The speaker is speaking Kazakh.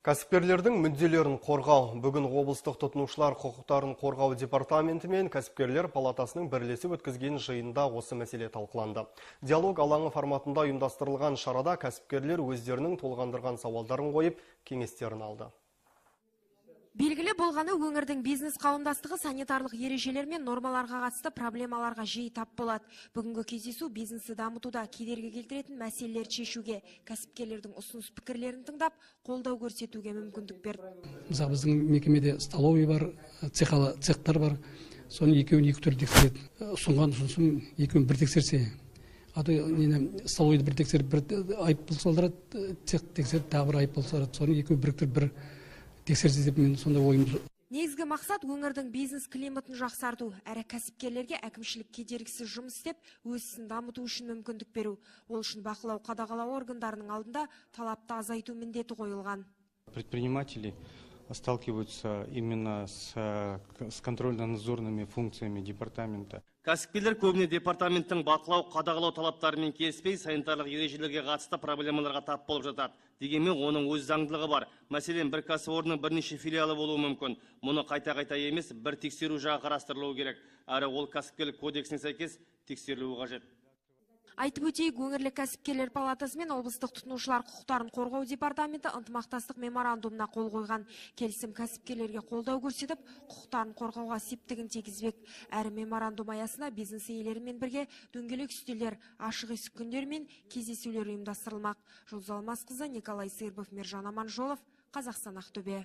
Кәсіпкерлердің мүдделерін қорғау. Бүгін облыстық тұтынушылар құқықтарын қорғау департаменті мен кәсіпкерлер палатасының бірлесіп өткізген жиында осы мәселе талқыланды. Диалог алаңы форматында ұйымдастырылған шарада кәсіпкерлер өздерінің толғандырған сауалдарын қойып, кеңестерін алды. Белгілі болғаны өңірдің бизнес қауымдастығы санитарлық ережелер мен нормаларға қатысты проблемаларға жиі тап болады. Бүгінгі кездесу бизнесті дамытуда кедергі келтіретін мәселелерді шешуге, кәсіпкерлердің ұсыныс пікірлерін тыңдап, қолдау көрсетуге мүмкіндік берді. Мысалы біздің мекемеде столовый бар, цехтар бар. Соның екеуін екі түрлі тексереді. Ұсынған ұсынысын екеуін бір тексерсе, столовыйды бір тексеріп, бір айыппұл салдырады, цех тексеріп, тағы бір айыппұл салдырады. Соның екеуін біріктіріп бір тексерсе деп мен сонда ойым. Негізгі мақсат өңірдің бизнес климатын жақсарту, әрі кәсіпкерлерге әкімшілік кедергісіз жұмыс істеп, өз ісін дамыту үшін мүмкіндік беру. Ол үшін бақылау қадағалау органдарының алдында талапты азайту міндеті қойылған. Предприниматели сталкиваются именно с контрольно-надзорными функциями департамента. Кәсіпкерлер көбіне департаменттің бақылау, қадағалау талаптарымен келіспей, санитарлық ережелерге қатысты проблемаларға тап болып жатады. Дегенмен оның өз заңдылығы бар. Мәселен, бір кәсіпорынның бірнеше филиалы болуы мүмкін. Мұны қайта-қайта емес, бір тексеру жағы қарастырылуы керек. Әрі ол кәсіпкерлік кодексіне сәйкес тексерілуі қажет. Айтып өтейік, өңірлік кәсіпкерлер палатасы мен облыстық тұтынушылар құқықтарын қорғау департаменті ынтымақтастық меморандумына қол қойған. Келісім кәсіпкерлерге қолдау көрсетіп, құқықтарын қорғауға септігін тигізбек. Әрі меморандум аясында бизнес иелерімен бірге дөңгелек үстелдер, ашық есік күндер мен кездесулер ұйымдастырылмақ. Жұлдыз Алмасқызы, Николай Сырбов, Мержан Аманжолов, Қазақстан, Ақтөбе.